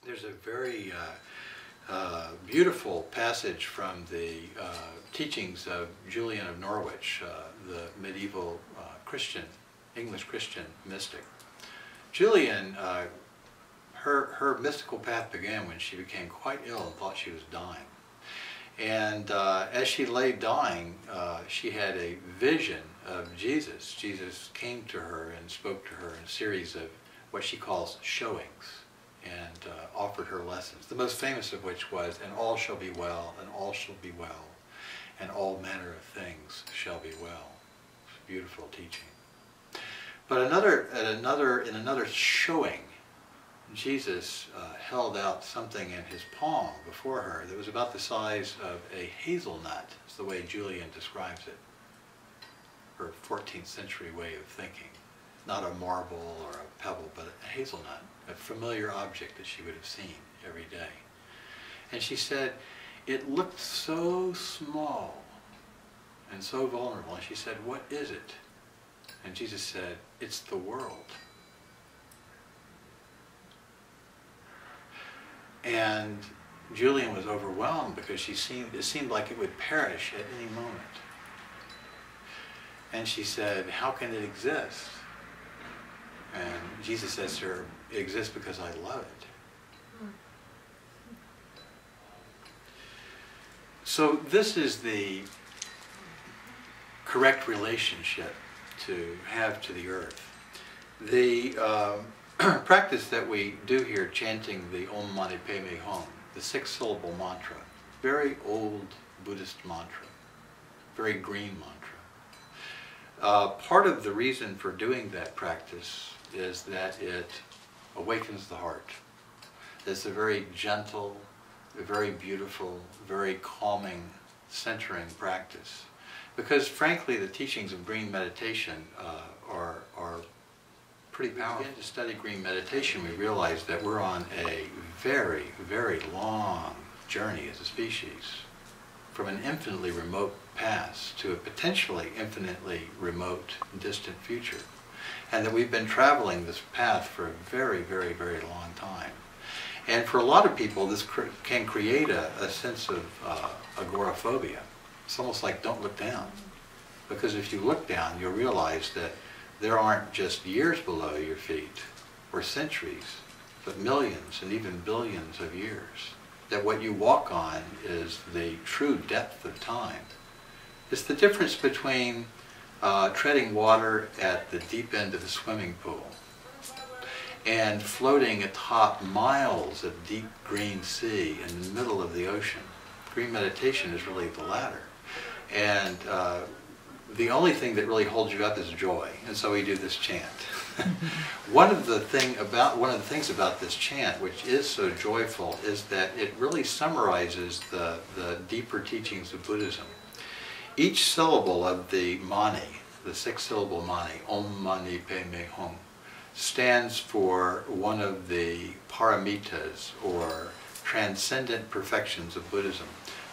There's a very beautiful passage from the teachings of Julian of Norwich, the medieval English Christian mystic. Julian, her mystical path began when she became quite ill and thought she was dying. And as she lay dying, she had a vision of Jesus. Jesus came to her and spoke to her in a series of what she calls showings, and offered her lessons, the most famous of which was, "And all shall be well, and all shall be well, and all manner of things shall be well." It's a beautiful teaching. But in another showing, Jesus held out something in his palm before her that was about the size of a hazelnut. It's the way Julian describes it, her 14th century way of thinking. Not a marble or a pebble, but a hazelnut, a familiar object that she would have seen every day. And she said, it looked so small and so vulnerable. And she said, "What is it?" And Jesus said, "It's the world." And Julian was overwhelmed because it seemed like it would perish at any moment. And she said, "How can it exist?" And Jesus says to her, "It exists because I love it." So this is the correct relationship to have to the earth. The practice that we do here, chanting the Om Mani Padme Hum, the 6-syllable mantra, very old Buddhist mantra, very green mantra. Part of the reason for doing that practice is that it awakens the heart. It's a very gentle, a very beautiful, very calming, centering practice. Because frankly, the teachings of green meditation are pretty powerful. When we begin to study green meditation, we realize that we're on a very, very long journey as a species, from an infinitely remote past to a potentially infinitely remote and distant future. And that we've been traveling this path for a very, very, very long time. And for a lot of people, this can create a sense of agoraphobia. It's almost like, don't look down. Because if you look down, you'll realize that there aren't just years below your feet, or centuries, but millions and even billions of years. That what you walk on is the true depth of time. It's the difference between treading water at the deep end of a swimming pool and floating atop miles of deep green sea in the middle of the ocean. Green meditation is really the latter. And the only thing that really holds you up is joy, and so we do this chant. One of the things about this chant, which is so joyful, is that it really summarizes the deeper teachings of Buddhism. Each syllable of the Mani, the 6-syllable Mani, Om Mani Padme Hum, stands for one of the paramitas, or transcendent perfections of Buddhism.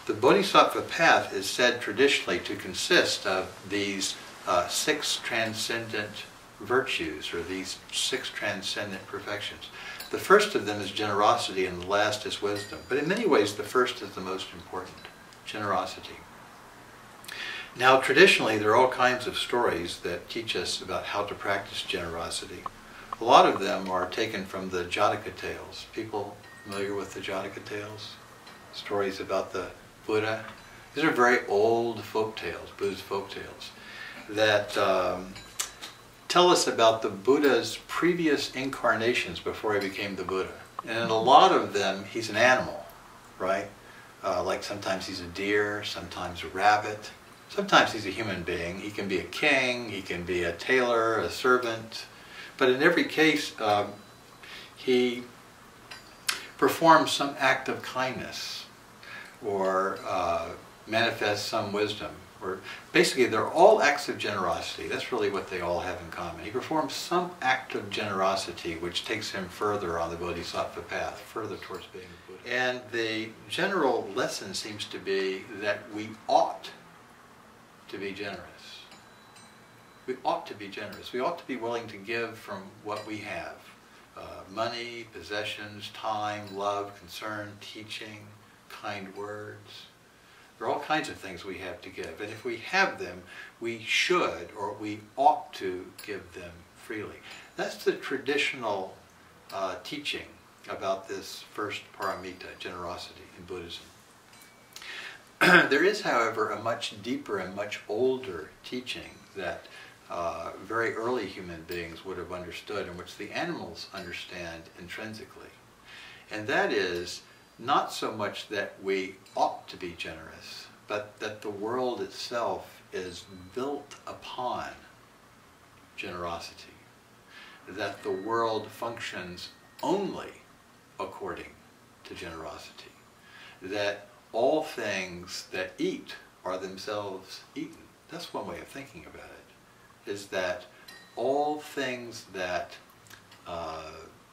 The Bodhisattva path is said traditionally to consist of these 6 transcendent virtues, or these 6 transcendent perfections. The first of them is generosity, and the last is wisdom. But in many ways, the first is the most important, generosity. Now, traditionally, there are all kinds of stories that teach us about how to practice generosity. A lot of them are taken from the Jataka tales. People familiar with the Jataka tales? Stories about the Buddha. These are very old folk tales, Buddhist folk tales, that tell us about the Buddha's previous incarnations before he became the Buddha. And in a lot of them, he's an animal, right? Like sometimes he's a deer, sometimes a rabbit. Sometimes he's a human being. He can be a king, he can be a tailor, a servant. But in every case, he performs some act of kindness, or manifests some wisdom. Or basically, they're all acts of generosity. That's really what they all have in common. He performs some act of generosity which takes him further on the Bodhisattva path, further towards being a Buddha. And the general lesson seems to be that we ought to be generous. We ought to be generous. We ought to be willing to give from what we have. money, possessions, time, love, concern, teaching, kind words. There are all kinds of things we have to give. And if we have them, we should or we ought to give them freely. That's the traditional teaching about this first paramita, generosity, in Buddhism. There is, however, a much deeper and much older teaching that very early human beings would have understood, and which the animals understand intrinsically. And that is not so much that we ought to be generous, but that the world itself is built upon generosity. That the world functions only according to generosity. That all things that eat are themselves eaten. That's one way of thinking about it, is that all things that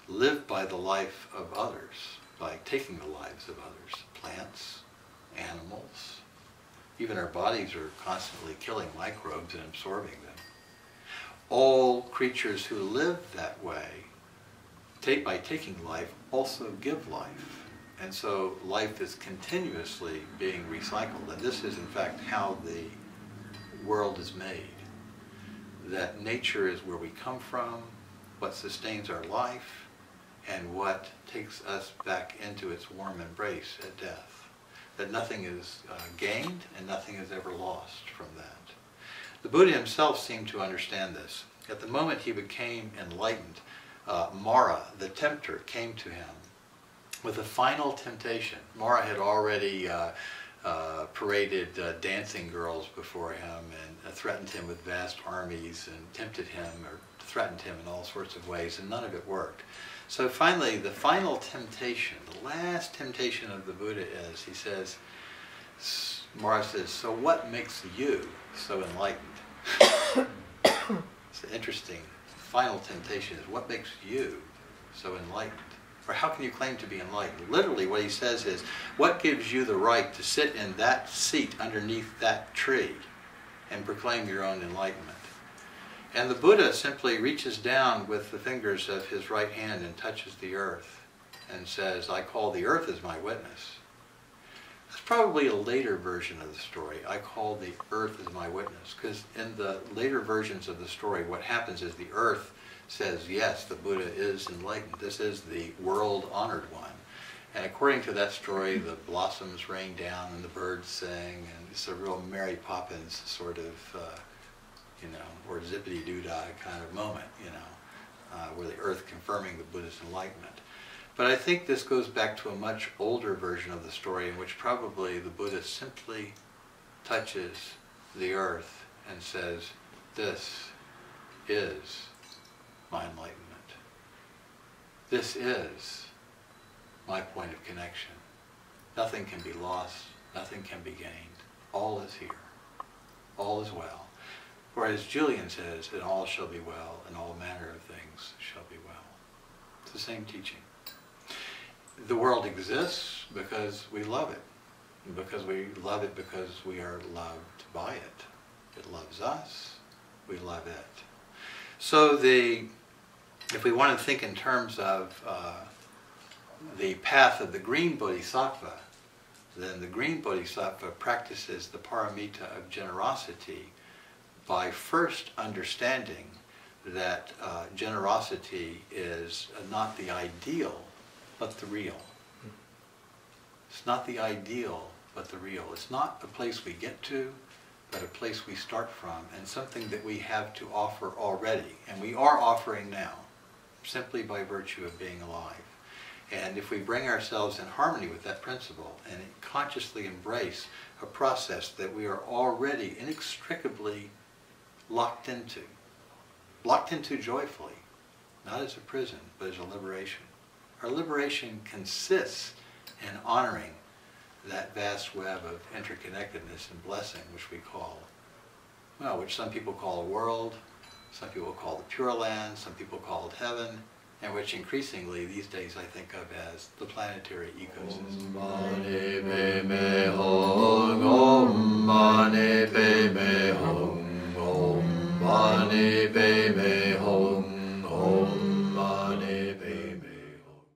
live by the life of others, by taking the lives of others, plants, animals, even our bodies are constantly killing microbes and absorbing them. All creatures who live that way, by taking life, also give life. And so life is continuously being recycled. And this is in fact how the world is made. That nature is where we come from, what sustains our life, and what takes us back into its warm embrace at death. That nothing is gained and nothing is ever lost from that. The Buddha himself seemed to understand this. At the moment he became enlightened, Mara, the tempter, came to him with a final temptation. Mara had already paraded dancing girls before him and threatened him with vast armies and tempted him or threatened him in all sorts of ways, and none of it worked. So finally, the final temptation, the last temptation of the Buddha is, he says, Mara says, so what makes you so enlightened? It's interesting. Final temptation is, what makes you so enlightened? Or how can you claim to be enlightened? Literally what he says is, what gives you the right to sit in that seat underneath that tree and proclaim your own enlightenment? And the Buddha simply reaches down with the fingers of his right hand and touches the earth and says, I call the earth as my witness. That's probably a later version of the story. I call the earth as my witness. Because in the later versions of the story, what happens is the earth says, yes, the Buddha is enlightened. This is the world-honored one. And according to that story, the blossoms rain down and the birds sing, and it's a real Mary Poppins sort of, or zippity-doo-dah kind of moment, where the earth confirming the Buddha's enlightenment. But I think this goes back to a much older version of the story in which probably the Buddha simply touches the earth and says, this is my enlightenment. This is my point of connection. Nothing can be lost, nothing can be gained. All is here. All is well. For as Julian says, and all shall be well, and all manner of things shall be well. It's the same teaching. The world exists because we love it. And because we love it because we are loved by it. It loves us, we love it. So if we want to think in terms of the path of the green bodhisattva, then the green bodhisattva practices the paramita of generosity by first understanding that generosity is not the ideal, but the real. It's not the ideal, but the real. It's not a place we get to, but a place we start from, and something that we have to offer already. And we are offering now, simply by virtue of being alive. And if we bring ourselves in harmony with that principle and consciously embrace a process that we are already inextricably locked into joyfully, not as a prison, but as a liberation. Our liberation consists in honoring that vast web of interconnectedness and blessing which we call, which some people call a world, some people call the Pure Land, some people call it heaven, and which increasingly these days I think of as the planetary ecosystem. Mani Padme Hum, Mani Padme Hum, Mani Padme Hum.